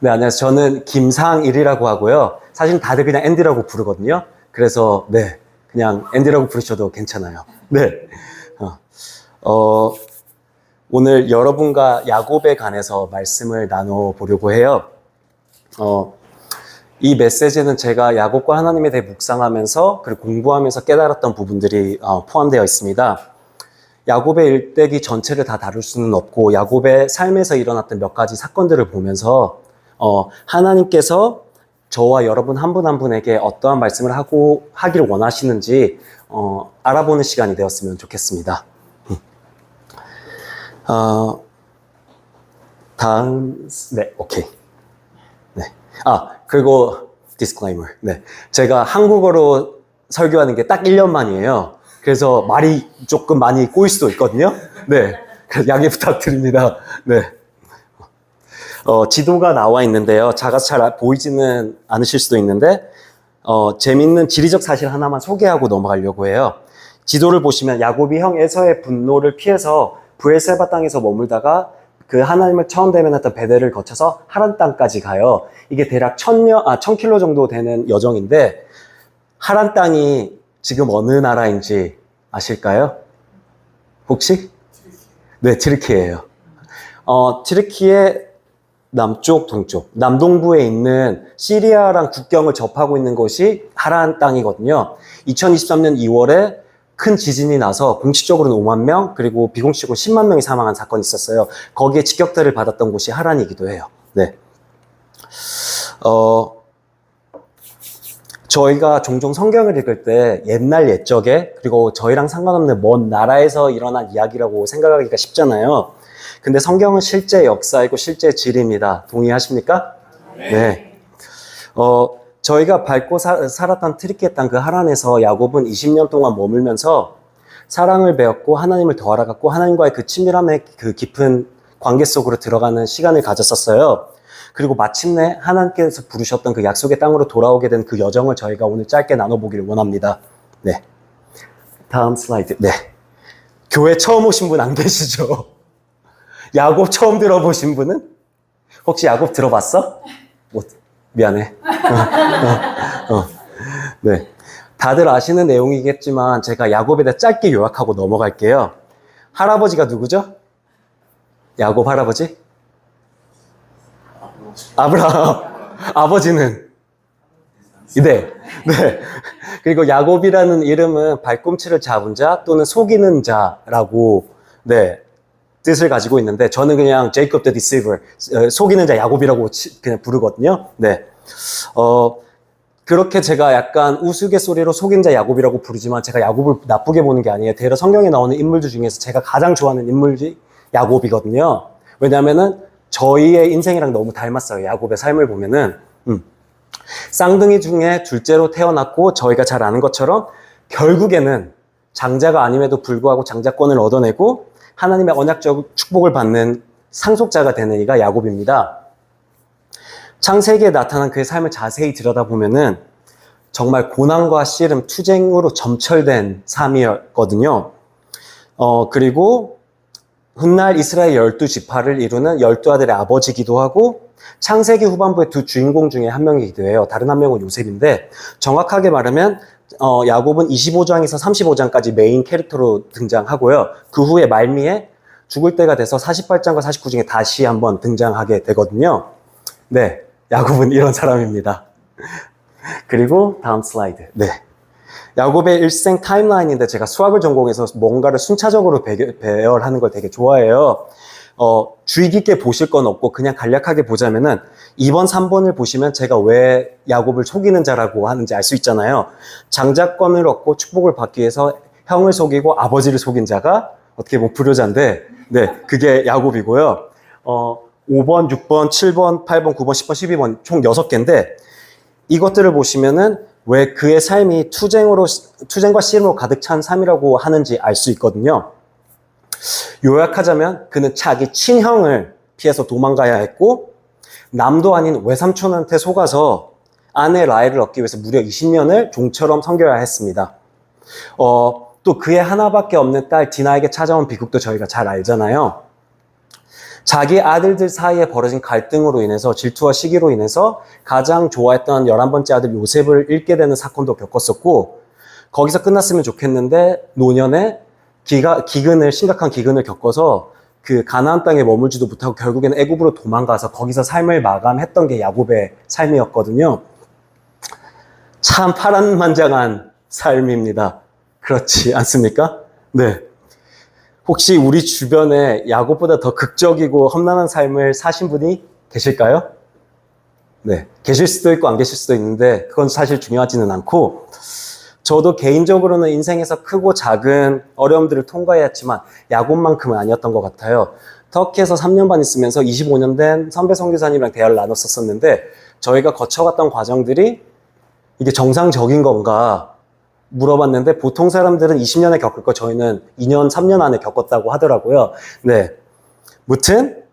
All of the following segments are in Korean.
네, 안녕하세요. 저는 김상일이라고 하고요. 사실 다들 그냥 앤디라고 부르거든요. 그래서, 네, 그냥 앤디라고 부르셔도 괜찮아요. 네. 어, 어, 오늘 여러분과 야곱에 관해서 말씀을 나눠보려고 해요. 어, 이 메시지는 제가 야곱과 하나님에 대해 묵상하면서 그리고 공부하면서 깨달았던 부분들이 포함되어 있습니다. 야곱의 일대기 전체를 다 다룰 수는 없고 야곱의 삶에서 일어났던 몇 가지 사건들을 보면서 하나님께서 저와 여러분 한 분 한 분에게 어떠한 말씀을 하기를 원하시는지 알아보는 시간이 되었으면 좋겠습니다. 네, 오케이. 네. 그리고 disclaimer. 네. 제가 한국어로 설교하는 게 딱 1년 만이에요. 그래서 말이 조금 많이 꼬일 수도 있거든요. 네. 양해 부탁드립니다. 네. 지도가 나와 있는데요. 작아서 잘 보이지는 않으실 수도 있는데, 재밌는 지리적 사실 하나만 소개하고 넘어가려고 해요. 지도를 보시면 야곱이 형 에서의 분노를 피해서 브엘세바 땅에서 머물다가 그 하나님을 처음 대면했던 베델을 거쳐서 하란 땅까지 가요. 이게 대략 1000킬로 정도 되는 여정인데, 하란 땅이 지금 어느 나라인지 아실까요? 혹시? 네, 트르키예요. 트르키의 남쪽, 동쪽, 남동부에 있는 시리아랑 국경을 접하고 있는 곳이 하란 땅이거든요. 2023년 2월에 큰 지진이 나서 공식적으로는 5만 명, 그리고 비공식적으로 10만 명이 사망한 사건이 있었어요. 거기에 직격탄을 받았던 곳이 하란이기도 해요. 네. 저희가 종종 성경을 읽을 때 옛날 옛적에, 그리고 저희랑 상관없는 먼 나라에서 일어난 이야기라고 생각하기가 쉽잖아요. 근데 성경은 실제 역사이고 실제 진리입니다. 동의하십니까? 네. 저희가 밟고 살았던 트리키의 땅 그 하란에서 야곱은 20년 동안 머물면서 사랑을 배웠고 하나님을 더 알아갔고 하나님과의 그 친밀함의 그 깊은 관계 속으로 들어가는 시간을 가졌었어요. 그리고 마침내 하나님께서 부르셨던 그 약속의 땅으로 돌아오게 된 그 여정을 저희가 오늘 짧게 나눠보기를 원합니다. 네. 다음 슬라이드. 네. 교회 처음 오신 분 안 계시죠? 야곱 처음 들어보신 분은? 혹시 야곱 들어봤어? 미안해. 네. 다들 아시는 내용이겠지만 제가 야곱에 대해 짧게 요약하고 넘어갈게요. 할아버지가 누구죠? 야곱 할아버지? 아브라함. 아버지는? 네. 네. 그리고 야곱이라는 이름은 발꿈치를 잡은 자 또는 속이는 자라고, 네, 뜻을 가지고 있는데, 저는 그냥 제이콥 더 디시버, 속이는 자 야곱이라고 그냥 부르거든요. 네. 그렇게 제가 약간 우스갯소리로 속인 자 야곱이라고 부르지만 제가 야곱을 나쁘게 보는 게 아니에요. 대략 성경에 나오는 인물들 중에서 제가 가장 좋아하는 인물이 야곱이거든요. 왜냐면은 저희의 인생이랑 너무 닮았어요. 야곱의 삶을 보면은. 쌍둥이 중에 둘째로 태어났고 저희가 잘 아는 것처럼 결국에는 장자가 아님에도 불구하고 장자권을 얻어내고 하나님의 언약적 축복을 받는 상속자가 되는 이가 야곱입니다. 창세기에 나타난 그의 삶을 자세히 들여다보면은 정말 고난과 씨름, 투쟁으로 점철된 삶이었거든요. 그리고 훗날 이스라엘 12지파를 이루는 12아들의 아버지이기도 하고 창세기 후반부의 두 주인공 중에 한 명이기도 해요. 다른 한 명은 요셉인데 정확하게 말하면 야곱은 25장에서 35장까지 메인 캐릭터로 등장하고요. 그 후에 말미에 죽을 때가 돼서 48장과 49장에 다시 한번 등장하게 되거든요. 네, 야곱은 이런 사람입니다. 그리고 다음 슬라이드. 네. 야곱의 일생 타임라인인데 제가 수학을 전공해서 뭔가를 순차적으로 배열하는 걸 되게 좋아해요. 주의 깊게 보실 건 없고 그냥 간략하게 보자면은 2번, 3번을 보시면 제가 왜 야곱을 속이는 자라고 하는지 알 수 있잖아요. 장자권을 얻고 축복을 받기 위해서 형을 속이고 아버지를 속인 자가 어떻게 보면 불효자인데, 네, 그게 야곱이고요. 5번, 6번, 7번, 8번, 9번, 10번, 12번 총 6개인데 이것들을 보시면은 왜 그의 삶이 투쟁과 씨름으로 가득 찬 삶이라고 하는지 알 수 있거든요. 요약하자면 그는 자기 친형을 피해서 도망가야 했고 남도 아닌 외삼촌한테 속아서 아내 라헬을 얻기 위해서 무려 20년을 종처럼 섬겨야 했습니다. 또 그의 하나밖에 없는 딸 디나에게 찾아온 비극도 저희가 잘 알잖아요. 자기 아들들 사이에 벌어진 갈등으로 인해서 질투와 시기로 인해서 가장 좋아했던 11번째 아들 요셉을 잃게 되는 사건도 겪었었고 거기서 끝났으면 좋겠는데 노년에 심각한 기근을 겪어서 그 가나안 땅에 머물지도 못하고 결국에는 애굽으로 도망가서 거기서 삶을 마감했던 게 야곱의 삶이었거든요. 참 파란만장한 삶입니다. 그렇지 않습니까? 네. 혹시 우리 주변에 야곱보다 더 극적이고 험난한 삶을 사신 분이 계실까요? 네. 계실 수도 있고 안 계실 수도 있는데 그건 사실 중요하지는 않고 저도 개인적으로는 인생에서 크고 작은 어려움들을 통과해야 했지만 야곱만큼은 아니었던 것 같아요. 터키에서 3년 반 있으면서 25년 된 선배 선교사님이랑 대화를 나눴었는데 저희가 거쳐갔던 과정들이 이게 정상적인 건가 물어봤는데 보통 사람들은 20년에 겪을 거 저희는 2년, 3년 안에 겪었다고 하더라고요. 네. 무튼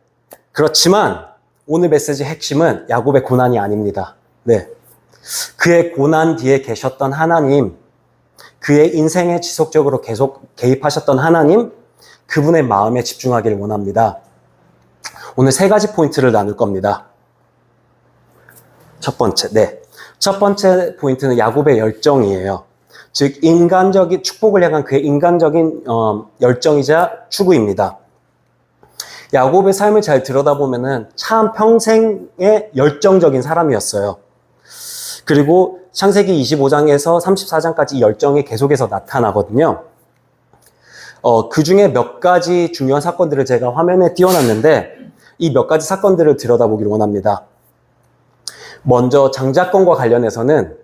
그렇지만 오늘 메시지 핵심은 야곱의 고난이 아닙니다. 네. 그의 고난 뒤에 계셨던 하나님, 그의 인생에 지속적으로 계속 개입하셨던 하나님, 그분의 마음에 집중하기를 원합니다. 오늘 3가지 포인트를 나눌 겁니다. 첫 번째 포인트는 야곱의 열정이에요. 즉 인간적인 축복을 향한 그의 인간적인 열정이자 추구입니다. 야곱의 삶을 잘 들여다보면은 참 평생의 열정적인 사람이었어요. 그리고 창세기 25장에서 34장까지 이 열정이 계속해서 나타나거든요. 그 중에 몇 가지 중요한 사건들을 제가 화면에 띄워놨는데 이 몇 가지 사건들을 들여다보기를 원합니다. 먼저 장자권과 관련해서는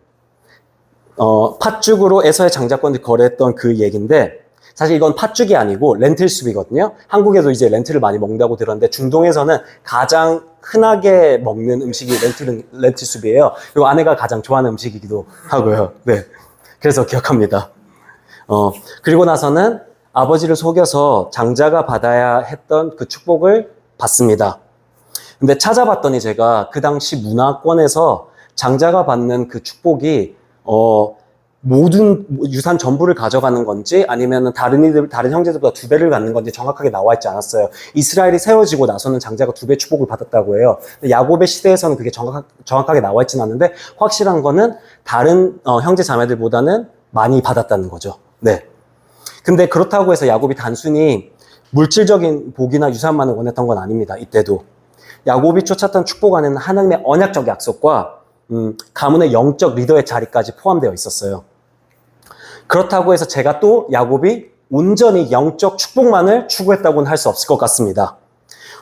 팥죽으로 에서의 장자권을 거래했던 그 얘기인데 사실 이건 팥죽이 아니고 렌틸숲이거든요. 한국에도 이제 렌틸을 많이 먹는다고 들었는데 중동에서는 가장 흔하게 먹는 음식이 렌틸숲이에요. 그리고 아내가 가장 좋아하는 음식이기도 하고요. 네, 그래서 기억합니다. 그리고 나서는 아버지를 속여서 장자가 받아야 했던 그 축복을 받습니다. 근데 찾아봤더니 제가 그 당시 문화권에서 장자가 받는 그 축복이 모든 유산 전부를 가져가는 건지 아니면 다른 형제들보다 2배를 갖는 건지 정확하게 나와 있지 않았어요. 이스라엘이 세워지고 나서는 장자가 2배 축복을 받았다고 해요. 야곱의 시대에서는 그게 정확하게 나와 있지는 않는데 확실한 거는 다른 형제 자매들보다는 많이 받았다는 거죠. 네. 근데 그렇다고 해서 야곱이 단순히 물질적인 복이나 유산만을 원했던 건 아닙니다. 이때도. 야곱이 쫓았던 축복 안에는 하나님의 언약적 약속과 가문의 영적 리더의 자리까지 포함되어 있었어요. 그렇다고 해서 제가 또 야곱이 온전히 영적 축복만을 추구했다고는 할 수 없을 것 같습니다.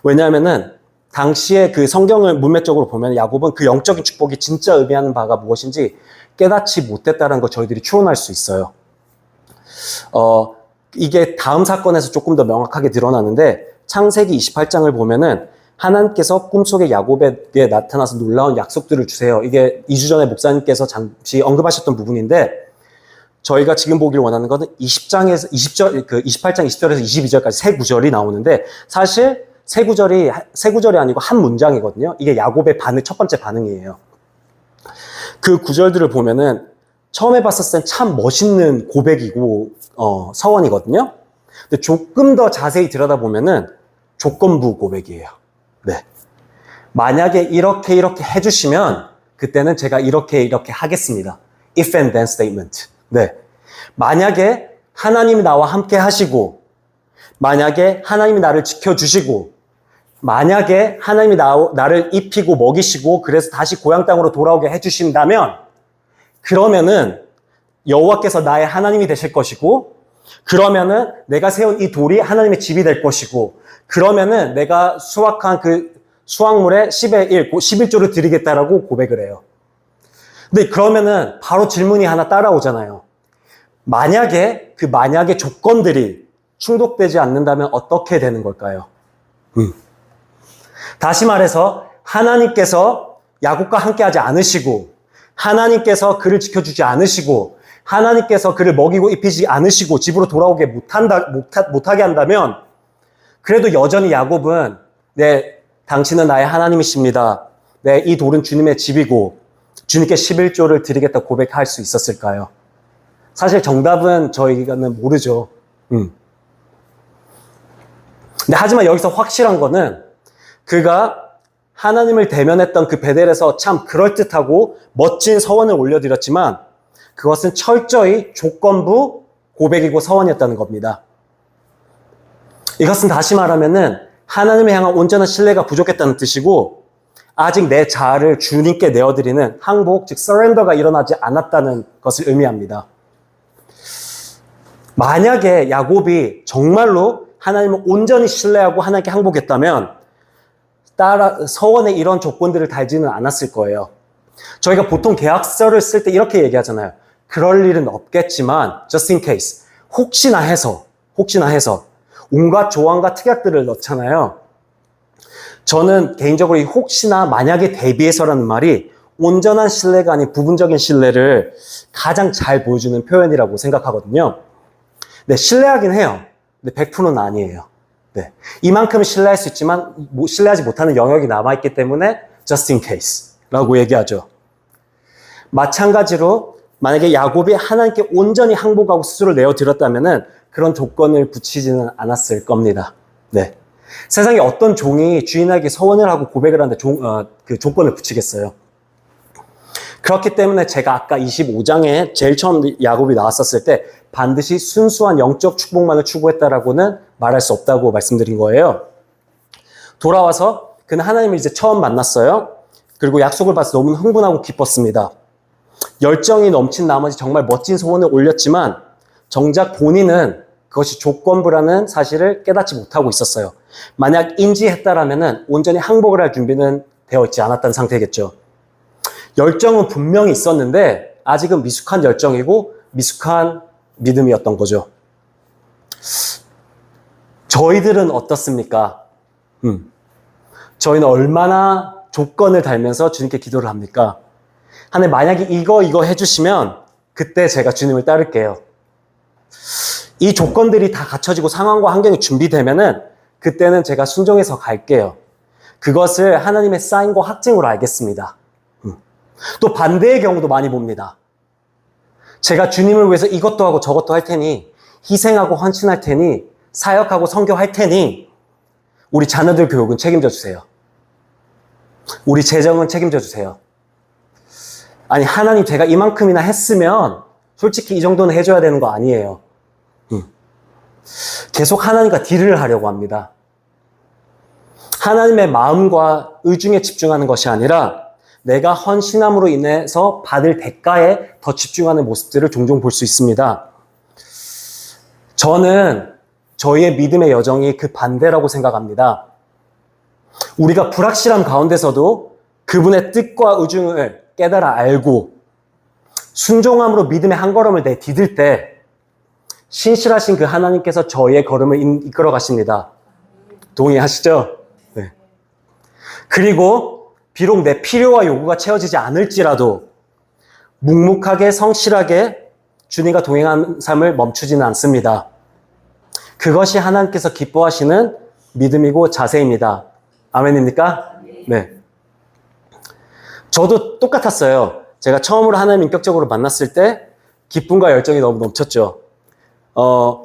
왜냐하면은 당시에 그 성경을 문맥적으로 보면 야곱은 그 영적인 축복이 진짜 의미하는 바가 무엇인지 깨닫지 못했다는 걸 저희들이 추론할 수 있어요. 이게 다음 사건에서 조금 더 명확하게 드러나는데 창세기 28장을 보면은 하나님께서 꿈속에 야곱에게 나타나서 놀라운 약속들을 주세요. 이게 2주 전에 목사님께서 잠시 언급하셨던 부분인데 저희가 지금 보길 원하는 것은 28장 20절에서 22절까지 세 구절이 나오는데 사실 세 구절이 아니고 한 문장이거든요. 이게 야곱의 첫 번째 반응이에요. 그 구절들을 보면은 처음에 봤을 땐 참 멋있는 고백이고 서원이거든요. 근데 조금 더 자세히 들여다보면은 조건부 고백이에요. 네. 만약에 이렇게 해주시면 그때는 제가 이렇게 하겠습니다. If and then statement. 네. 만약에 하나님이 나와 함께 하시고 만약에 하나님이 나를 지켜주시고 만약에 하나님이 나를 입히고 먹이시고 그래서 다시 고향 땅으로 돌아오게 해주신다면 그러면은 여호와께서 나의 하나님이 되실 것이고 그러면은 내가 세운 이 돌이 하나님의 집이 될 것이고 그러면은 내가 수확한 그 수확물의 10의 1, 11조를 드리겠다라고 고백을 해요. 근데 그러면은 바로 질문이 하나 따라오잖아요. 만약에 그 만약의 조건들이 충족되지 않는다면 어떻게 되는 걸까요? 다시 말해서 하나님께서 야곱과 함께하지 않으시고 하나님께서 그를 지켜주지 않으시고 하나님께서 그를 먹이고 입히지 않으시고 집으로 돌아오게 못하게 한다면 그래도 여전히 야곱은 당신은 나의 하나님이십니다. 이 돌은 주님의 집이고 주님께 11조를 드리겠다 고백할 수 있었을까요? 사실 정답은 저희가는 모르죠. 근데 하지만 여기서 확실한 거는 그가 하나님을 대면했던 그 베델에서 참 그럴듯하고 멋진 서원을 올려드렸지만 그것은 철저히 조건부 고백이고 서원이었다는 겁니다. 이것은 다시 말하면은 하나님을 향한 온전한 신뢰가 부족했다는 뜻이고 아직 내 자아를 주님께 내어드리는 항복, 즉 서렌더가 일어나지 않았다는 것을 의미합니다. 만약에 야곱이 정말로 하나님을 온전히 신뢰하고 하나님께 항복했다면 따라 서원에 이런 조건들을 달지는 않았을 거예요. 저희가 보통 계약서를 쓸 때 이렇게 얘기하잖아요. 그럴 일은 없겠지만 just in case, 혹시나 해서 온갖 조항과 특약들을 넣잖아요. 저는 개인적으로 이 혹시나 만약에 대비해서라는 말이 온전한 신뢰가 아닌 부분적인 신뢰를 가장 잘 보여주는 표현이라고 생각하거든요. 네, 신뢰하긴 해요. 근데 100%는 아니에요. 네, 이만큼 신뢰할 수 있지만 신뢰하지 못하는 영역이 남아있기 때문에 just in case 라고 얘기하죠. 마찬가지로 만약에 야곱이 하나님께 온전히 항복하고 스스로를 내어드렸다면 그런 조건을 붙이지는 않았을 겁니다. 네. 세상에 어떤 종이 주인에게 서원을 하고 고백을 하는데 그 조건을 붙이겠어요. 그렇기 때문에 제가 아까 25장에 제일 처음 야곱이 나왔었을 때 반드시 순수한 영적 축복만을 추구했다라고는 말할 수 없다고 말씀드린 거예요. 돌아와서 그는 하나님을 이제 처음 만났어요. 그리고 약속을 받아서 너무 흥분하고 기뻤습니다. 열정이 넘친 나머지 정말 멋진 소원을 올렸지만 정작 본인은 그것이 조건부라는 사실을 깨닫지 못하고 있었어요. 만약 인지했다라면 온전히 항복을 할 준비는 되어 있지 않았다는 상태겠죠. 열정은 분명히 있었는데 아직은 미숙한 열정이고 미숙한 믿음이었던 거죠. 저희들은 어떻습니까? 저희는 얼마나 조건을 달면서 주님께 기도를 합니까? 하나님 만약에 이거 해주시면 그때 제가 주님을 따를게요. 이 조건들이 다 갖춰지고 상황과 환경이 준비되면은 그때는 제가 순종해서 갈게요. 그것을 하나님의 사인과 확증으로 알겠습니다. 또 반대의 경우도 많이 봅니다. 제가 주님을 위해서 이것도 하고 저것도 할 테니 희생하고 헌신할 테니 사역하고 선교할 테니 우리 자녀들 교육은 책임져 주세요. 우리 재정은 책임져 주세요. 아니 하나님 제가 이만큼이나 했으면 솔직히 이 정도는 해줘야 되는 거 아니에요. 계속 하나님과 딜을 하려고 합니다. 하나님의 마음과 의중에 집중하는 것이 아니라 내가 헌신함으로 인해서 받을 대가에 더 집중하는 모습들을 종종 볼 수 있습니다. 저는 저희의 믿음의 여정이 그 반대라고 생각합니다. 우리가 불확실함 가운데서도 그분의 뜻과 의중을 깨달아 알고 순종함으로 믿음의 한 걸음을 내디딜 때 신실하신 그 하나님께서 저희의 걸음을 이끌어 가십니다. 동의하시죠? 네. 그리고 비록 내 필요와 요구가 채워지지 않을지라도 묵묵하게 성실하게 주님과 동행한 삶을 멈추지는 않습니다. 그것이 하나님께서 기뻐하시는 믿음이고 자세입니다. 아멘입니까? 네. 저도 똑같았어요. 제가 처음으로 하나님 인격적으로 만났을 때 기쁨과 열정이 너무 넘쳤죠.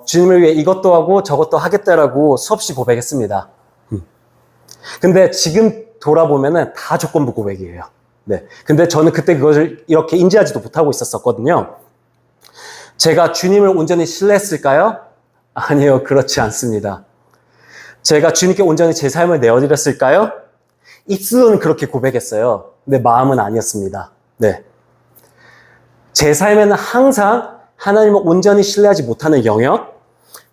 주님을 위해 이것도 하고 저것도 하겠다라고 수없이 고백했습니다. 근데 지금 돌아보면은 다 조건부 고백이에요. 네. 근데 저는 그때 그것을 이렇게 인지하지도 못하고 있었거든요. 제가 주님을 온전히 신뢰했을까요? 아니요, 그렇지 않습니다. 제가 주님께 온전히 제 삶을 내어드렸을까요? 입술은 그렇게 고백했어요. 근데 마음은 아니었습니다. 네. 제 삶에는 항상 하나님을 온전히 신뢰하지 못하는 영역,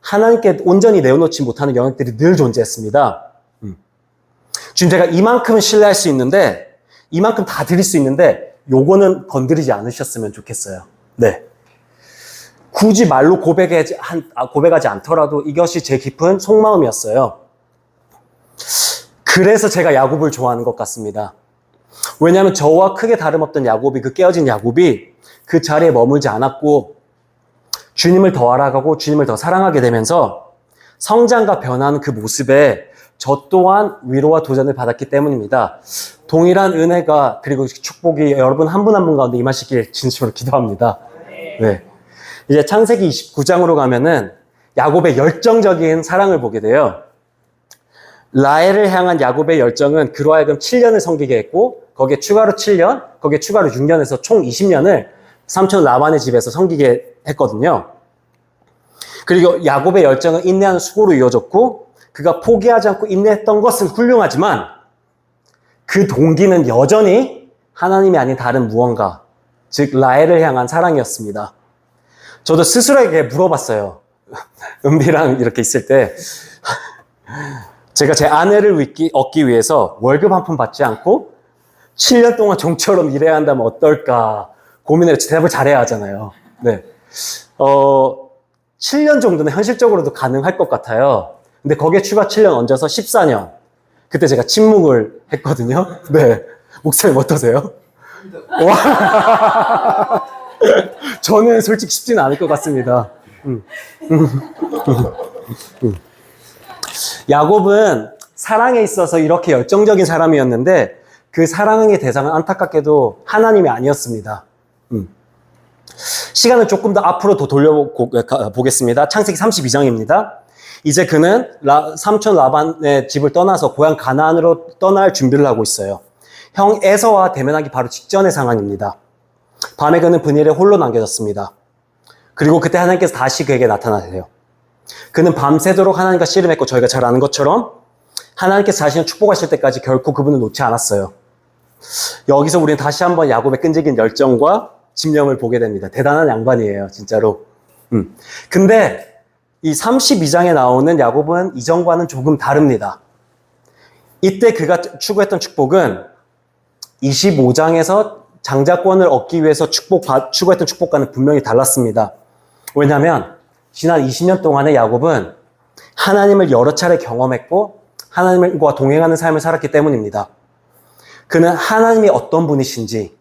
하나님께 온전히 내어놓지 못하는 영역들이 늘 존재했습니다. 주님 제가 이만큼 신뢰할 수 있는데, 이만큼 다 드릴 수 있는데, 요거는 건드리지 않으셨으면 좋겠어요. 네. 굳이 말로 고백하지 않더라도 이것이 제 깊은 속마음이었어요. 그래서 제가 야곱을 좋아하는 것 같습니다. 왜냐하면 저와 크게 다름없던 야곱이, 그 깨어진 야곱이 그 자리에 머물지 않았고 주님을 더 알아가고 주님을 더 사랑하게 되면서 성장과 변하는 그 모습에 저 또한 위로와 도전을 받았기 때문입니다. 동일한 은혜가 그리고 축복이 여러분 한 분 한 분 가운데 임하시길 진심으로 기도합니다. 네. 이제 창세기 29장으로 가면은 야곱의 열정적인 사랑을 보게 돼요. 라헬을 향한 야곱의 열정은 그로 하여금 7년을 섬기게 했고 거기에 추가로 7년, 거기에 추가로 6년에서 총 20년을 삼촌 라반의 집에서 섬기게 했거든요. 그리고 야곱의 열정은 인내하는 수고로 이어졌고 그가 포기하지 않고 인내했던 것은 훌륭하지만 그 동기는 여전히 하나님이 아닌 다른 무언가, 즉 라헬을 향한 사랑이었습니다. 저도 스스로에게 물어봤어요. 은비랑 이렇게 있을 때 제가 제 아내를 얻기 위해서 월급 한 푼 받지 않고 7년 동안 종처럼 일해야 한다면 어떨까 고민을 대답을 잘해야 하잖아요. 네. 7년 정도는 현실적으로도 가능할 것 같아요. 근데 거기에 추가 7년 얹어서 14년. 그때 제가 침묵을 했거든요. 네. 목사님 어떠세요? 저는 솔직히 쉽지는 않을 것 같습니다. 야곱은 사랑에 있어서 이렇게 열정적인 사람이었는데 그 사랑의 대상은 안타깝게도 하나님이 아니었습니다. 시간을 조금 더 앞으로 더 돌려보겠습니다. 창세기 32장입니다. 이제 그는 삼촌 라반의 집을 떠나서 고향 가나안으로 떠날 준비를 하고 있어요. 형 에서와 대면하기 바로 직전의 상황입니다. 밤에 그는 분일에 홀로 남겨졌습니다. 그리고 그때 하나님께서 다시 그에게 나타나세요. 그는 밤새도록 하나님과 씨름했고 저희가 잘 아는 것처럼 하나님께서 자신을 축복하실 때까지 결코 그분을 놓지 않았어요. 여기서 우리는 다시 한번 야곱의 끈질긴 열정과 집념을 보게 됩니다. 대단한 양반이에요, 진짜로. 근데 이 32장에 나오는 야곱은 이전과는 조금 다릅니다. 이때 그가 추구했던 축복은 25장에서 장자권을 얻기 위해서 추구했던 축복과는 분명히 달랐습니다. 왜냐하면 지난 20년 동안의 야곱은 하나님을 여러 차례 경험했고 하나님과 동행하는 삶을 살았기 때문입니다. 그는 하나님이 어떤 분이신지,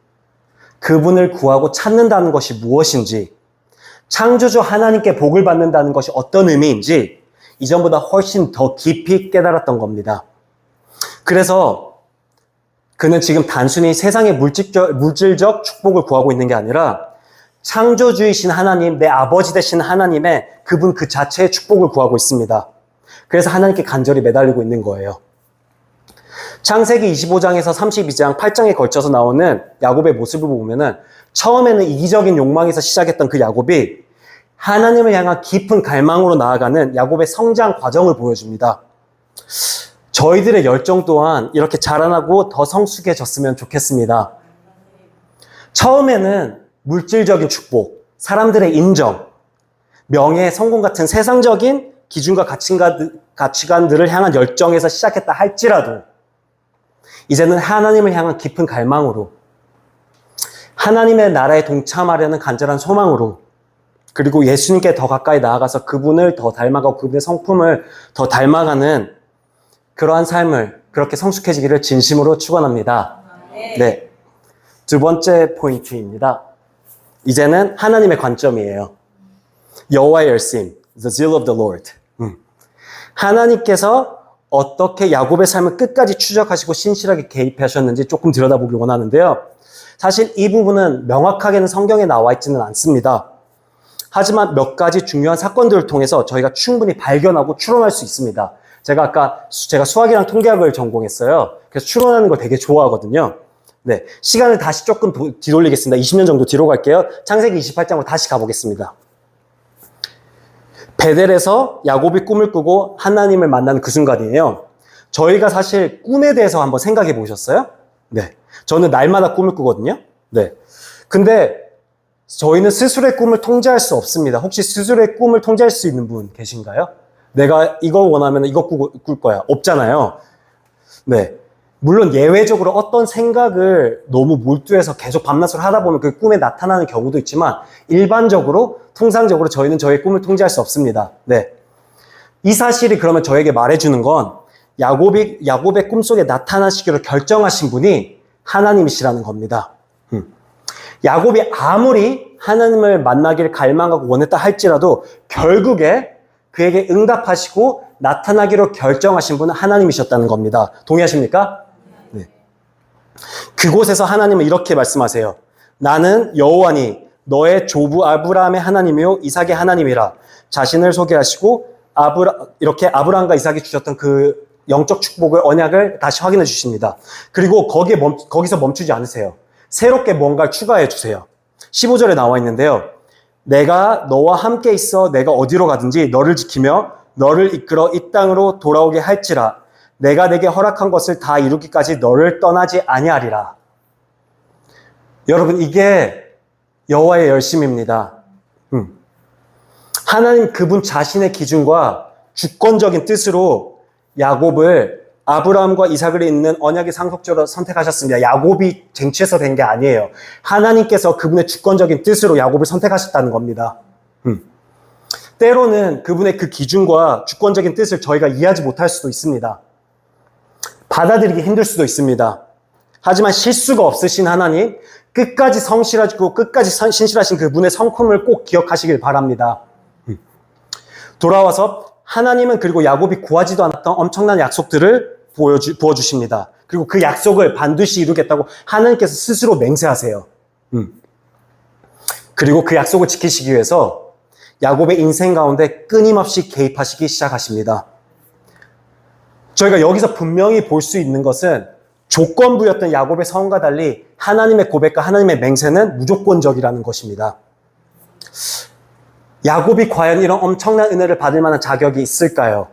그분을 구하고 찾는다는 것이 무엇인지, 창조주 하나님께 복을 받는다는 것이 어떤 의미인지 이전보다 훨씬 더 깊이 깨달았던 겁니다. 그래서 그는 지금 단순히 세상의 물질적 축복을 구하고 있는 게 아니라 창조주이신 하나님, 내 아버지 되신 하나님의 그분 그 자체의 축복을 구하고 있습니다. 그래서 하나님께 간절히 매달리고 있는 거예요. 창세기 25장에서 32장, 8장에 걸쳐서 나오는 야곱의 모습을 보면은 처음에는 이기적인 욕망에서 시작했던 그 야곱이 하나님을 향한 깊은 갈망으로 나아가는 야곱의 성장 과정을 보여줍니다. 저희들의 열정 또한 이렇게 자라나고 더 성숙해졌으면 좋겠습니다. 처음에는 물질적인 축복, 사람들의 인정, 명예, 성공 같은 세상적인 기준과 가치관들을 향한 열정에서 시작했다 할지라도 이제는 하나님을 향한 깊은 갈망으로 하나님의 나라에 동참하려는 간절한 소망으로 그리고 예수님께 더 가까이 나아가서 그분을 더 닮아가고 그분의 성품을 더 닮아가는 그러한 삶을 그렇게 성숙해지기를 진심으로 축원합니다. 네. 두 번째 포인트입니다. 이제는 하나님의 관점이에요. 여호와의 열심, the zeal of the Lord. 하나님께서 어떻게 야곱의 삶을 끝까지 추적하시고 신실하게 개입하셨는지 조금 들여다보길 원하는데요. 사실 이 부분은 명확하게는 성경에 나와 있지는 않습니다. 하지만 몇 가지 중요한 사건들을 통해서 저희가 충분히 발견하고 추론할 수 있습니다. 제가 수학이랑 통계학을 전공했어요. 그래서 추론하는 걸 되게 좋아하거든요. 네, 시간을 다시 조금 뒤돌리겠습니다. 20년 정도 뒤로 갈게요. 창세기 28장으로 다시 가보겠습니다. 베델에서 야곱이 꿈을 꾸고 하나님을 만나는 그 순간이에요. 저희가 사실 꿈에 대해서 한번 생각해 보셨어요? 네. 저는 날마다 꿈을 꾸거든요. 네. 근데 저희는 스스로의 꿈을 통제할 수 없습니다. 혹시 스스로의 꿈을 통제할 수 있는 분 계신가요? 내가 이거 원하면 이거 꿀 거야. 없잖아요. 네. 물론 예외적으로 어떤 생각을 너무 몰두해서 계속 밤낮으로 하다 보면 그 꿈에 나타나는 경우도 있지만 일반적으로 통상적으로 저희는 저의 꿈을 통제할 수 없습니다. 네. 이 사실이 그러면 저에게 말해주는 건 야곱의 꿈속에 나타나시기로 결정하신 분이 하나님이시라는 겁니다. 야곱이 아무리 하나님을 만나기를 갈망하고 원했다 할지라도 결국에 그에게 응답하시고 나타나기로 결정하신 분은 하나님이셨다는 겁니다. 동의하십니까? 네. 그곳에서 하나님은 이렇게 말씀하세요. 나는 여호와니 너의 조부 아브라함의 하나님이요 이삭의 하나님이라. 자신을 소개하시고 이렇게 아브라함과 이삭이 주셨던 그 영적 축복을, 언약을 다시 확인해 주십니다. 그리고 거기서 멈추지 않으세요. 새롭게 뭔가를 추가해 주세요. 15절에 나와 있는데요. 내가 너와 함께 있어 내가 어디로 가든지 너를 지키며 너를 이끌어 이 땅으로 돌아오게 할지라. 내가 내게 허락한 것을 다 이루기까지 너를 떠나지 아니하리라. 여러분, 이게 여호와의 열심입니다. 하나님 그분 자신의 기준과 주권적인 뜻으로 야곱을 아브라함과 이삭을 잇는 언약의 상속자로 선택하셨습니다. 야곱이 쟁취해서 된 게 아니에요. 하나님께서 그분의 주권적인 뜻으로 야곱을 선택하셨다는 겁니다. 때로는 그분의 그 기준과 주권적인 뜻을 저희가 이해하지 못할 수도 있습니다. 받아들이기 힘들 수도 있습니다. 하지만 실수가 없으신 하나님, 끝까지 성실하시고 끝까지 신실하신 그분의 성품을 꼭 기억하시길 바랍니다. 돌아와서 하나님은 그리고 야곱이 구하지도 않았던 엄청난 약속들을 부어주십니다. 그리고 그 약속을 반드시 이루겠다고 하나님께서 스스로 맹세하세요. 그리고 그 약속을 지키시기 위해서 야곱의 인생 가운데 끊임없이 개입하시기 시작하십니다. 저희가 여기서 분명히 볼 수 있는 것은 조건부였던 야곱의 성과 달리 하나님의 고백과 하나님의 맹세는 무조건적이라는 것입니다. 야곱이 과연 이런 엄청난 은혜를 받을 만한 자격이 있을까요?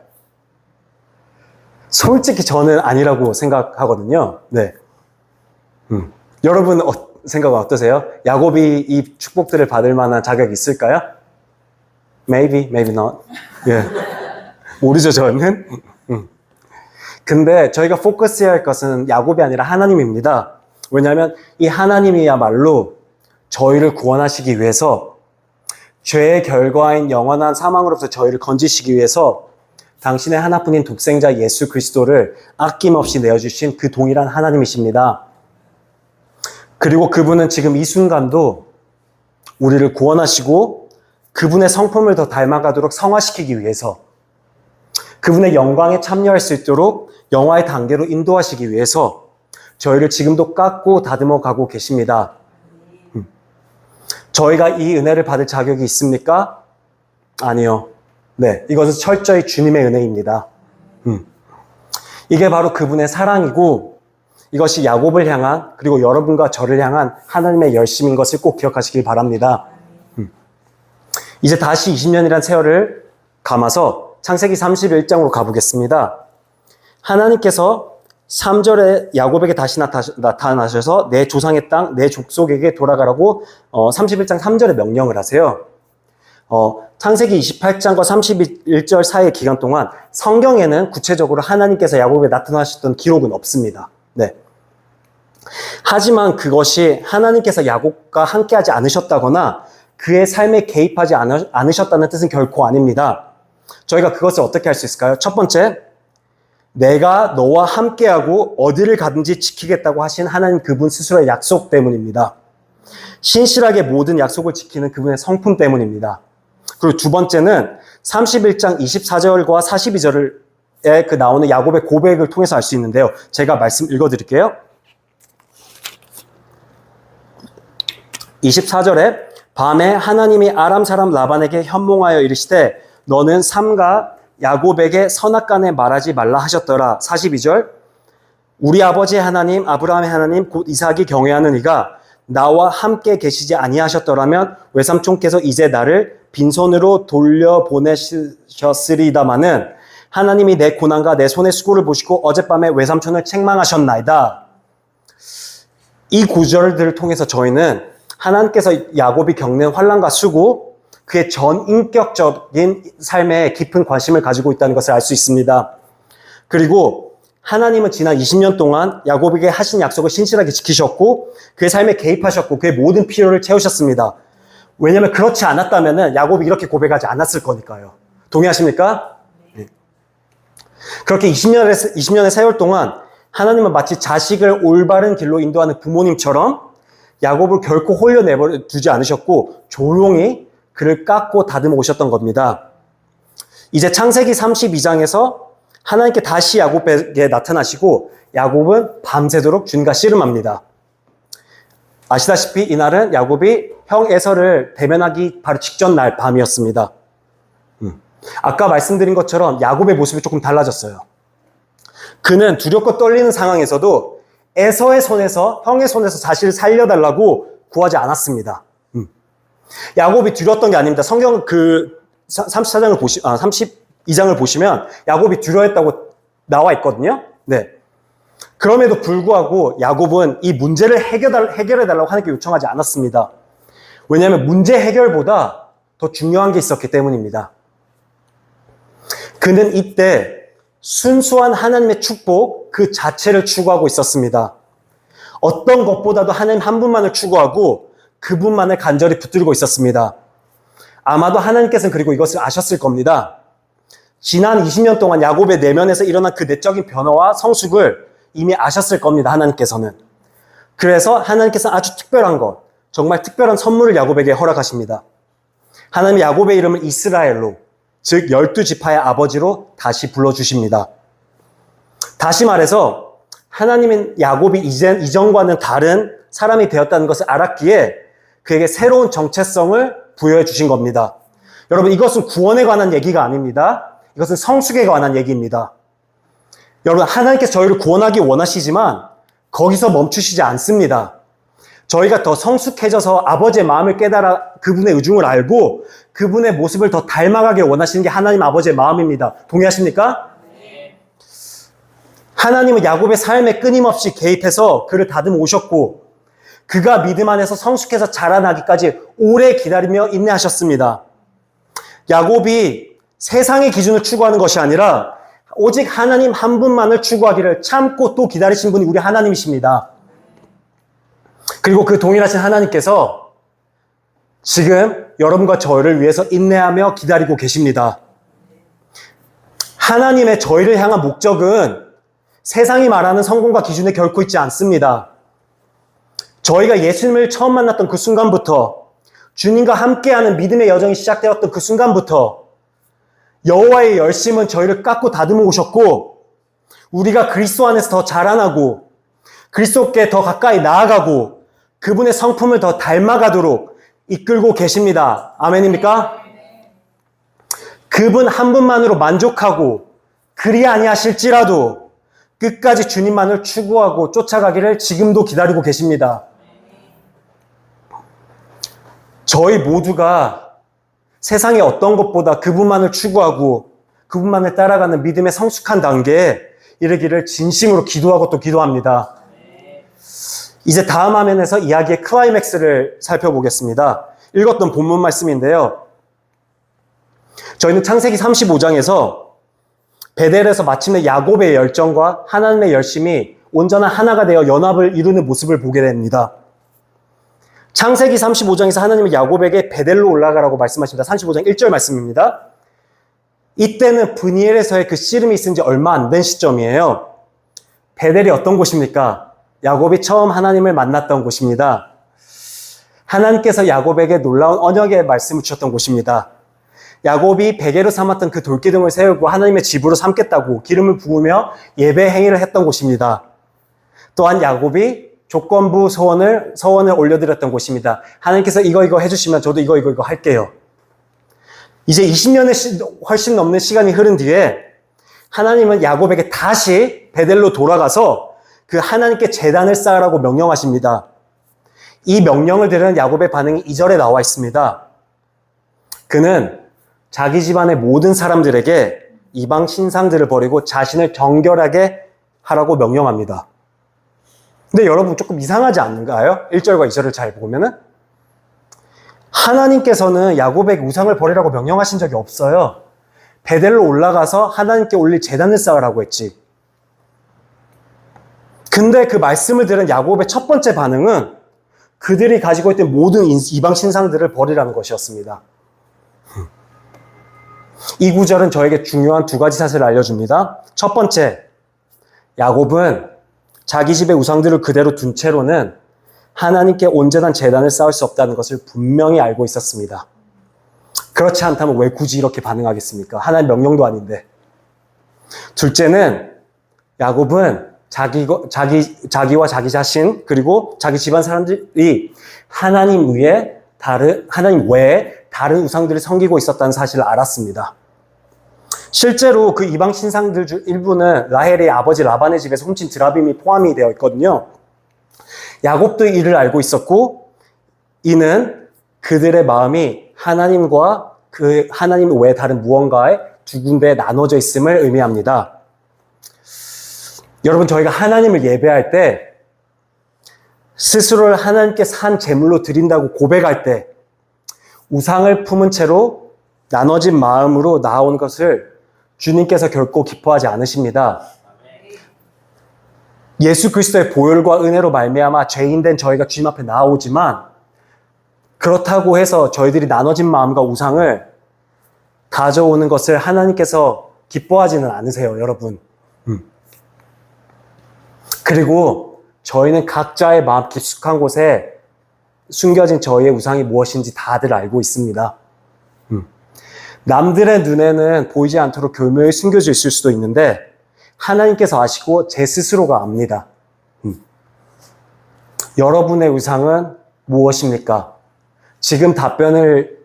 솔직히 저는 아니라고 생각하거든요. 네. 여러분 생각은 어떠세요? 야곱이 이 축복들을 받을 만한 자격이 있을까요? Maybe, maybe not. 예. 모르죠, 저는. 근데 저희가 포커스해야 할 것은 야곱이 아니라 하나님입니다. 왜냐하면 이 하나님이야말로 저희를 구원하시기 위해서 죄의 결과인 영원한 사망으로부터 저희를 건지시기 위해서 당신의 하나뿐인 독생자 예수 그리스도를 아낌없이 내어주신 그 동일한 하나님이십니다. 그리고 그분은 지금 이 순간도 우리를 구원하시고 그분의 성품을 더 닮아가도록 성화시키기 위해서 그분의 영광에 참여할 수 있도록 영화의 단계로 인도하시기 위해서 저희를 지금도 깎고 다듬어 가고 계십니다. 저희가 이 은혜를 받을 자격이 있습니까? 아니요. 네, 이것은 철저히 주님의 은혜입니다. 이게 바로 그분의 사랑이고 이것이 야곱을 향한 그리고 여러분과 저를 향한 하나님의 열심인 것을 꼭 기억하시길 바랍니다. 이제 다시 20년이란 세월을 감아서 창세기 31장으로 가보겠습니다. 하나님께서 3절에 야곱에게 다시 나타나셔서 내 조상의 땅, 내 족속에게 돌아가라고 31장 3절에 명령을 하세요. 창세기 28장과 31절 사이의 기간 동안 성경에는 구체적으로 하나님께서 야곱에 나타나셨던 기록은 없습니다. 네. 하지만 그것이 하나님께서 야곱과 함께하지 않으셨다거나 그의 삶에 개입하지 않으셨다는 뜻은 결코 아닙니다. 저희가 그것을 어떻게 할 수 있을까요? 첫 번째, 내가 너와 함께하고 어디를 가든지 지키겠다고 하신 하나님 그분 스스로의 약속 때문입니다. 신실하게 모든 약속을 지키는 그분의 성품 때문입니다. 그리고 두 번째는 31장 24절과 42절에 그 나오는 야곱의 고백을 통해서 알 수 있는데요. 제가 말씀 읽어드릴게요. 24절에 밤에 하나님이 아람 사람 라반에게 현몽하여 이르시되 너는 삼가 야곱에게 선악간에 말하지 말라 하셨더라. 42절 우리 아버지의 하나님 아브라함의 하나님 곧 이삭이 경외하는 이가 나와 함께 계시지 아니하셨더라면 외삼촌께서 이제 나를 빈손으로 돌려보내셨으리다마는 하나님이 내 고난과 내 손의 수고를 보시고 어젯밤에 외삼촌을 책망하셨나이다. 이 구절들을 통해서 저희는 하나님께서 야곱이 겪는 환난과 수고 그의 전인격적인 삶에 깊은 관심을 가지고 있다는 것을 알 수 있습니다. 그리고 하나님은 지난 20년 동안 야곱에게 하신 약속을 신실하게 지키셨고 그의 삶에 개입하셨고 그의 모든 필요를 채우셨습니다. 왜냐하면 그렇지 않았다면 야곱이 이렇게 고백하지 않았을 거니까요. 동의하십니까? 네. 그렇게 20년의 세월 동안 하나님은 마치 자식을 올바른 길로 인도하는 부모님처럼 야곱을 결코 홀려 내버려 두지 않으셨고 조용히 그를 깎고 다듬어 오셨던 겁니다. 이제 창세기 32장에서 하나님께 다시 야곱에게 나타나시고 야곱은 밤새도록 주님과 씨름합니다. 아시다시피 이날은 야곱이 형 에서를 대면하기 바로 직전 날 밤이었습니다. 아까 말씀드린 것처럼 야곱의 모습이 조금 달라졌어요. 그는 두렵고 떨리는 상황에서도 에서의 손에서, 형의 손에서 자신을 살려달라고 구하지 않았습니다. 야곱이 두려웠던 게 아닙니다. 성경 32장을 보시면 야곱이 두려워했다고 나와 있거든요. 네. 그럼에도 불구하고 야곱은 이 문제를 해결해달라고 하나님께 요청하지 않았습니다. 왜냐하면 문제 해결보다 더 중요한 게 있었기 때문입니다. 그는 이때 순수한 하나님의 축복 그 자체를 추구하고 있었습니다. 어떤 것보다도 하나님 한 분만을 추구하고 그분만을 간절히 붙들고 있었습니다. 아마도 하나님께서는 그리고 이것을 아셨을 겁니다. 지난 20년 동안 야곱의 내면에서 일어난 그 내적인 변화와 성숙을 이미 아셨을 겁니다. 하나님께서는. 그래서 하나님께서 아주 특별한 것, 정말 특별한 선물을 야곱에게 허락하십니다. 하나님이 야곱의 이름을 이스라엘로, 즉 12지파의 아버지로 다시 불러주십니다. 다시 말해서 하나님은 야곱이 이전과는 다른 사람이 되었다는 것을 알았기에 그에게 새로운 정체성을 부여해 주신 겁니다. 여러분, 이것은 구원에 관한 얘기가 아닙니다. 이것은 성숙에 관한 얘기입니다. 여러분, 하나님께서 저희를 구원하기 원하시지만 거기서 멈추시지 않습니다. 저희가 더 성숙해져서 아버지의 마음을 깨달아 그분의 의중을 알고 그분의 모습을 더 닮아가길 원하시는 게 하나님 아버지의 마음입니다. 동의하십니까? 네. 하나님은 야곱의 삶에 끊임없이 개입해서 그를 다듬어 오셨고 그가 믿음 안에서 성숙해서 자라나기까지 오래 기다리며 인내하셨습니다. 야곱이 세상의 기준을 추구하는 것이 아니라 오직 하나님 한 분만을 추구하기를 참고 또 기다리신 분이 우리 하나님이십니다. 그리고 그 동일하신 하나님께서 지금 여러분과 저희를 위해서 인내하며 기다리고 계십니다. 하나님의 저희를 향한 목적은 세상이 말하는 성공과 기준에 결코 있지 않습니다. 저희가 예수님을 처음 만났던 그 순간부터 주님과 함께하는 믿음의 여정이 시작되었던 그 순간부터 여호와의 열심은 저희를 깎고 다듬어 오셨고 우리가 그리스도 안에서 더 자라나고 그리스도께 더 가까이 나아가고 그분의 성품을 더 닮아가도록 이끌고 계십니다. 아멘입니까? 그분 한 분만으로 만족하고 그리 아니하실지라도 끝까지 주님만을 추구하고 쫓아가기를 지금도 기다리고 계십니다. 저희 모두가 세상의 어떤 것보다 그분만을 추구하고 그분만을 따라가는 믿음의 성숙한 단계에 이르기를 진심으로 기도하고 또 기도합니다. 이제 다음 화면에서 이야기의 클라이맥스를 살펴보겠습니다. 읽었던 본문 말씀인데요. 저희는 창세기 35장에서 베델에서 마침내 야곱의 열정과 하나님의 열심이 온전한 하나가 되어 연합을 이루는 모습을 보게 됩니다. 창세기 35장에서 하나님은 야곱에게 베델로 올라가라고 말씀하십니다. 35장 1절 말씀입니다. 이때는 브니엘에서의 그 씨름이 있은 지 얼마 안 된 시점이에요. 베델이 어떤 곳입니까? 야곱이 처음 하나님을 만났던 곳입니다. 하나님께서 야곱에게 놀라운 언약의 말씀을 주셨던 곳입니다. 야곱이 베개로 삼았던 그 돌기둥을 세우고 하나님의 집으로 삼겠다고 기름을 부으며 예배 행위를 했던 곳입니다. 또한 야곱이 조건부 서원을 올려드렸던 곳입니다. 하나님께서 이거 해주시면 저도 이거 할게요. 이제 20년의 훨씬 넘는 시간이 흐른 뒤에 하나님은 야곱에게 다시 베델로 돌아가서 그 하나님께 제단을 쌓으라고 명령하십니다. 이 명령을 들은 야곱의 반응이 2절에 나와 있습니다. 그는 자기 집안의 모든 사람들에게 이방 신상들을 버리고 자신을 정결하게 하라고 명령합니다. 근데 여러분 조금 이상하지 않는가요? 1절과 2절을 잘 보면은 하나님께서는 야곱에게 우상을 버리라고 명령하신 적이 없어요. 베델로 올라가서 하나님께 올릴 제단을 쌓으라고 했지. 근데 그 말씀을 들은 야곱의 첫 번째 반응은 그들이 가지고 있던 모든 이방 신상들을 버리라는 것이었습니다. 이 구절은 저에게 중요한 두 가지 사실을 알려줍니다. 첫 번째, 야곱은 자기 집의 우상들을 그대로 둔 채로는 하나님께 온전한 제단을 쌓을 수 없다는 것을 분명히 알고 있었습니다. 그렇지 않다면 왜 굳이 이렇게 반응하겠습니까? 하나님 명령도 아닌데. 둘째는 야곱은 자기와 자기 자신 그리고 자기 집안 사람들이 하나님 외에 다른 우상들을 섬기고 있었다는 사실을 알았습니다. 실제로 그 이방 신상들 중 일부는 라헬의 아버지 라반의 집에서 훔친 드라빔이 포함이 되어 있거든요. 야곱도 이를 알고 있었고, 이는 그들의 마음이 하나님과 그 하나님 외에 다른 무언가에 두 군데에 나눠져 있음을 의미합니다. 여러분, 저희가 하나님을 예배할 때 스스로를 하나님께 산 제물로 드린다고 고백할 때 우상을 품은 채로 나눠진 마음으로 나온 것을 주님께서 결코 기뻐하지 않으십니다. 예수 그리스도의 보혈과 은혜로 말미암아 죄인된 저희가 주님 앞에 나오지만 그렇다고 해서 저희들이 나눠진 마음과 우상을 가져오는 것을 하나님께서 기뻐하지는 않으세요, 여러분. 그리고 저희는 각자의 마음 깊숙한 곳에 숨겨진 저희의 우상이 무엇인지 다들 알고 있습니다. 남들의 눈에는 보이지 않도록 교묘히 숨겨져 있을 수도 있는데 하나님께서 아시고 제 스스로가 압니다. 여러분의 우상은 무엇입니까? 지금 답변을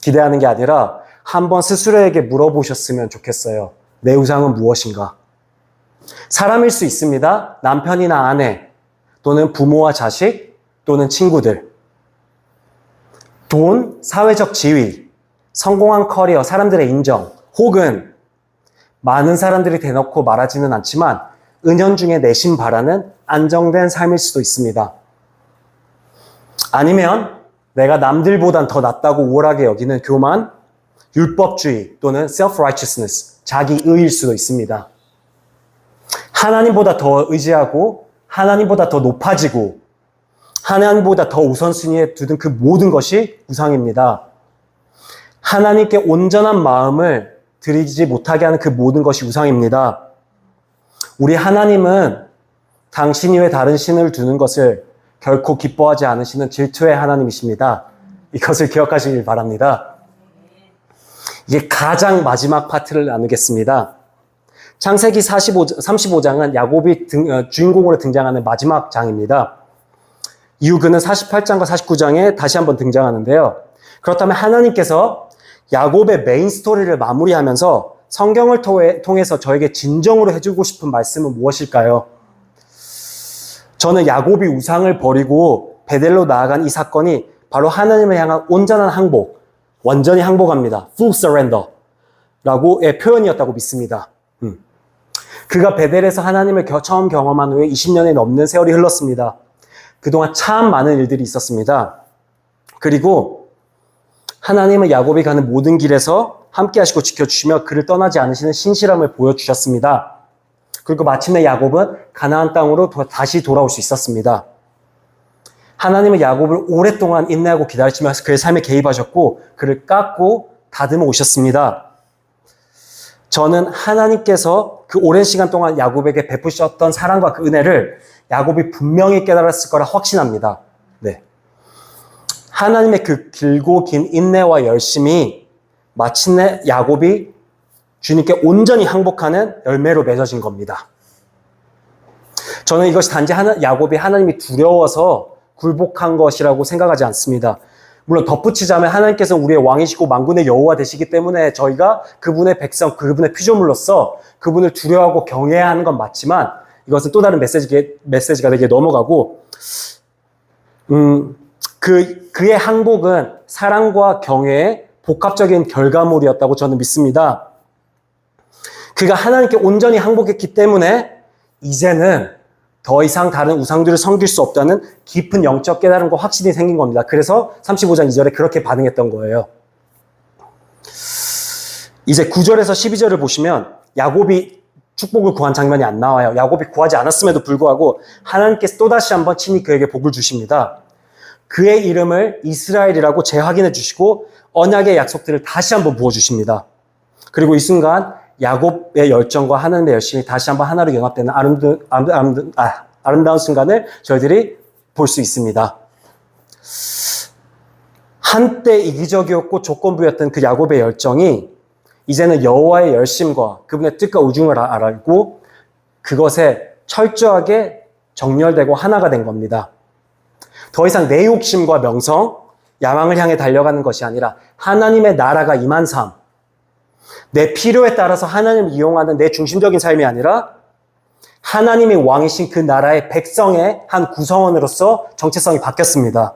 기대하는 게 아니라 한번 스스로에게 물어보셨으면 좋겠어요. 내 우상은 무엇인가? 사람일 수 있습니다. 남편이나 아내, 또는 부모와 자식, 또는 친구들. 돈, 사회적 지위, 성공한 커리어, 사람들의 인정, 혹은 많은 사람들이 대놓고 말하지는 않지만 은연중에 내심 바라는 안정된 삶일 수도 있습니다. 아니면 내가 남들보단 더 낫다고 우월하게 여기는 교만, 율법주의 또는 self-righteousness, 자기의일 수도 있습니다. 하나님보다 더 의지하고 하나님보다 더 높아지고 하나님보다 더 우선순위에 두는 그 모든 것이 우상입니다. 하나님께 온전한 마음을 드리지 못하게 하는 그 모든 것이 우상입니다. 우리 하나님은 당신 이외 다른 신을 두는 것을 결코 기뻐하지 않으시는 질투의 하나님이십니다. 이것을 기억하시길 바랍니다. 이제 가장 마지막 파트를 나누겠습니다. 창세기 35장은 야곱이 주인공으로 등장하는 마지막 장입니다. 이후 그는 48장과 49장에 다시 한번 등장하는데요. 그렇다면 하나님께서 야곱의 메인 스토리를 마무리하면서 성경을 통해서 저에게 진정으로 해주고 싶은 말씀은 무엇일까요? 저는 야곱이 우상을 버리고 베델로 나아간 이 사건이 바로 하나님을 향한 온전한 항복, 완전히 항복합니다. full surrender 라고의 표현이었다고 믿습니다. 그가 베델에서 하나님을 처음 경험한 후에 20년이 넘는 세월이 흘렀습니다. 그동안 참 많은 일들이 있었습니다. 그리고 하나님은 야곱이 가는 모든 길에서 함께 하시고 지켜주시며 그를 떠나지 않으시는 신실함을 보여주셨습니다. 그리고 마침내 야곱은 가나안 땅으로 다시 돌아올 수 있었습니다. 하나님은 야곱을 오랫동안 인내하고 기다리시면서 그의 삶에 개입하셨고 그를 깎고 다듬어 오셨습니다. 저는 하나님께서 그 오랜 시간 동안 야곱에게 베푸셨던 사랑과 그 은혜를 야곱이 분명히 깨달았을 거라 확신합니다. 네. 하나님의 그 길고 긴 인내와 열심이 마침내 야곱이 주님께 온전히 항복하는 열매로 맺어진 겁니다. 저는 이것이 단지 야곱이 하나님이 두려워서 굴복한 것이라고 생각하지 않습니다. 물론 덧붙이자면 하나님께서 우리의 왕이시고 만군의 여호와 되시기 때문에 저희가 그분의 백성, 그분의 피조물로서 그분을 두려워하고 경외해야 하는 건 맞지만 이것은 또 다른 메시지가 되게 넘어가고 그의 항복은 사랑과 경외의 복합적인 결과물이었다고 저는 믿습니다. 그가 하나님께 온전히 항복했기 때문에 이제는 더 이상 다른 우상들을 섬길 수 없다는 깊은 영적 깨달음과 확신이 생긴 겁니다. 그래서 35장 2절에 그렇게 반응했던 거예요. 이제 9절에서 12절을 보시면 야곱이 축복을 구한 장면이 안 나와요. 야곱이 구하지 않았음에도 불구하고 하나님께서 또다시 한번 친히 그에게 복을 주십니다. 그의 이름을 이스라엘이라고 재확인해 주시고 언약의 약속들을 다시 한번 부어주십니다. 그리고 이 순간 야곱의 열정과 하나님의 열심이 다시 한번 하나로 연합되는 아름다운 순간을 저희들이 볼 수 있습니다. 한때 이기적이었고 조건부였던 그 야곱의 열정이 이제는 여호와의 열심과 그분의 뜻과 우중을 알고 그것에 철저하게 정렬되고 하나가 된 겁니다. 더 이상 내 욕심과 명성, 야망을 향해 달려가는 것이 아니라 하나님의 나라가 임한 삶, 내 필요에 따라서 하나님을 이용하는 내 중심적인 삶이 아니라 하나님이 왕이신 그 나라의 백성의 한 구성원으로서 정체성이 바뀌었습니다.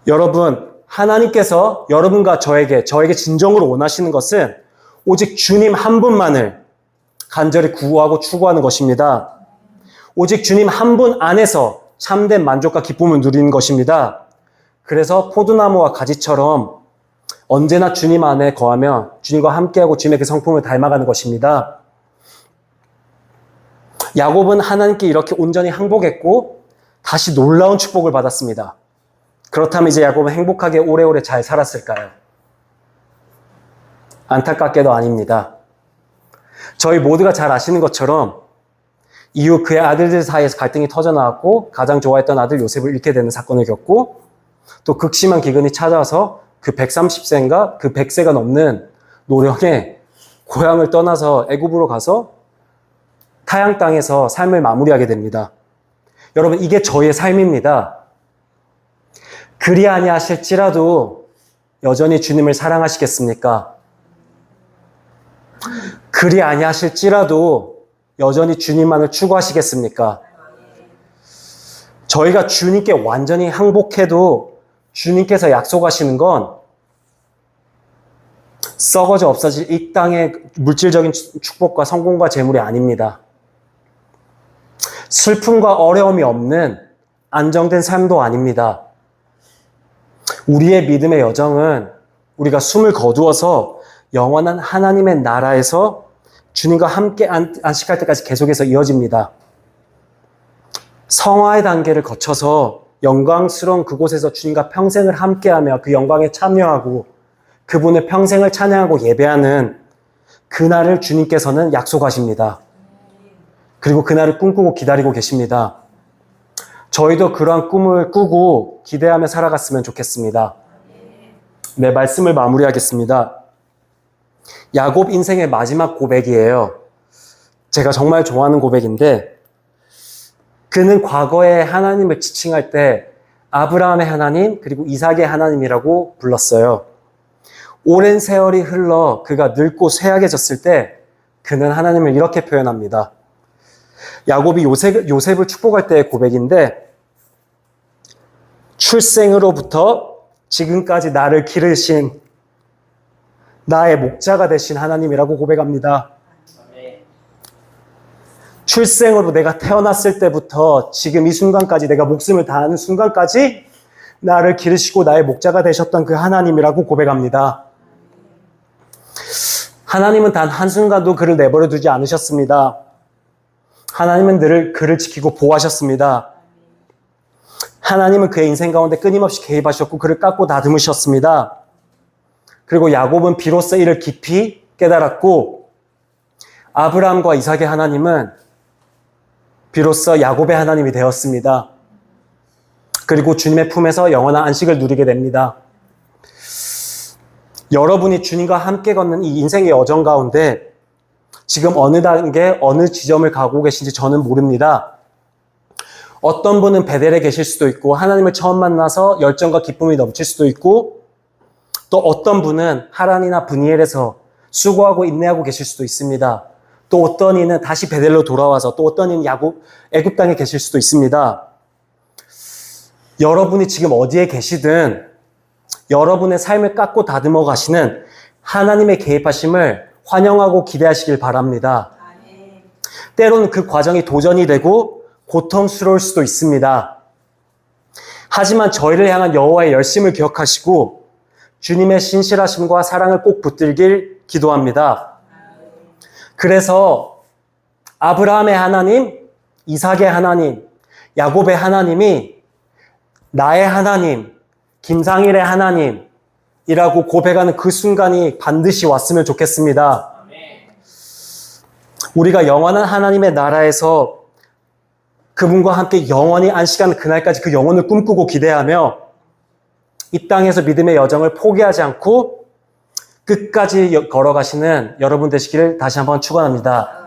여러분, 하나님께서 여러분과 저에게 진정으로 원하시는 것은 오직 주님 한 분만을 간절히 구하고 추구하는 것입니다. 오직 주님 한 분 안에서 참된 만족과 기쁨을 누리는 것입니다. 그래서 포도나무와 가지처럼 언제나 주님 안에 거하며 주님과 함께하고 주님의 그 성품을 닮아가는 것입니다. 야곱은 하나님께 이렇게 온전히 항복했고 다시 놀라운 축복을 받았습니다. 그렇다면 이제 야곱은 행복하게 오래오래 잘 살았을까요? 안타깝게도 아닙니다. 저희 모두가 잘 아시는 것처럼 이후 그의 아들들 사이에서 갈등이 터져나왔고 가장 좋아했던 아들 요셉을 잃게 되는 사건을 겪고 또 극심한 기근이 찾아와서 그 130세인가 그 100세가 넘는 노령에 고향을 떠나서 애굽으로 가서 타향 땅에서 삶을 마무리하게 됩니다. 여러분, 이게 저의 삶입니다. 그리 아니하실지라도 여전히 주님을 사랑하시겠습니까? 그리 아니하실지라도 여전히 주님만을 추구하시겠습니까? 저희가 주님께 완전히 항복해도 주님께서 약속하시는 건 썩어져 없어질 이 땅의 물질적인 축복과 성공과 재물이 아닙니다. 슬픔과 어려움이 없는 안정된 삶도 아닙니다. 우리의 믿음의 여정은 우리가 숨을 거두어서 영원한 하나님의 나라에서 주님과 함께 안식할 때까지 계속해서 이어집니다. 성화의 단계를 거쳐서 영광스러운 그곳에서 주님과 평생을 함께하며 그 영광에 참여하고 그분의 평생을 찬양하고 예배하는 그날을 주님께서는 약속하십니다. 그리고 그날을 꿈꾸고 기다리고 계십니다. 저희도 그러한 꿈을 꾸고 기대하며 살아갔으면 좋겠습니다. 네, 말씀을 마무리하겠습니다. 야곱 인생의 마지막 고백이에요. 제가 정말 좋아하는 고백인데 그는 과거에 하나님을 지칭할 때 아브라함의 하나님 그리고 이삭의 하나님이라고 불렀어요. 오랜 세월이 흘러 그가 늙고 쇠약해졌을 때 그는 하나님을 이렇게 표현합니다. 야곱이 요셉을 축복할 때의 고백인데 출생으로부터 지금까지 나를 기르신 나의 목자가 되신 하나님이라고 고백합니다. 출생으로 내가 태어났을 때부터 지금 이 순간까지 내가 목숨을 다하는 순간까지 나를 기르시고 나의 목자가 되셨던 그 하나님이라고 고백합니다. 하나님은 단 한순간도 그를 내버려 두지 않으셨습니다. 하나님은 늘 그를 지키고 보호하셨습니다. 하나님은 그의 인생 가운데 끊임없이 개입하셨고 그를 깎고 다듬으셨습니다. 그리고 야곱은 비로소 이를 깊이 깨달았고 아브라함과 이삭의 하나님은 비로소 야곱의 하나님이 되었습니다. 그리고 주님의 품에서 영원한 안식을 누리게 됩니다. 여러분이 주님과 함께 걷는 이 인생의 여정 가운데 지금 어느 단계, 어느 지점을 가고 계신지 저는 모릅니다. 어떤 분은 베델에 계실 수도 있고 하나님을 처음 만나서 열정과 기쁨이 넘칠 수도 있고 또 어떤 분은 하란이나 브니엘에서 수고하고 인내하고 계실 수도 있습니다. 또 어떤 이는 다시 베델로 돌아와서 또 어떤 이는 애굽 땅에 계실 수도 있습니다. 여러분이 지금 어디에 계시든 여러분의 삶을 깎고 다듬어 가시는 하나님의 개입하심을 환영하고 기대하시길 바랍니다. 때로는 그 과정이 도전이 되고 고통스러울 수도 있습니다. 하지만 저희를 향한 여호와의 열심을 기억하시고 주님의 신실하심과 사랑을 꼭 붙들길 기도합니다. 그래서 아브라함의 하나님, 이삭의 하나님, 야곱의 하나님이 나의 하나님, 김상일의 하나님이라고 고백하는 그 순간이 반드시 왔으면 좋겠습니다. 우리가 영원한 하나님의 나라에서 그분과 함께 영원히 안식하는 그날까지 그 영혼을 꿈꾸고 기대하며 이 땅에서 믿음의 여정을 포기하지 않고 끝까지 걸어가시는 여러분 되시기를 다시 한번 축원합니다.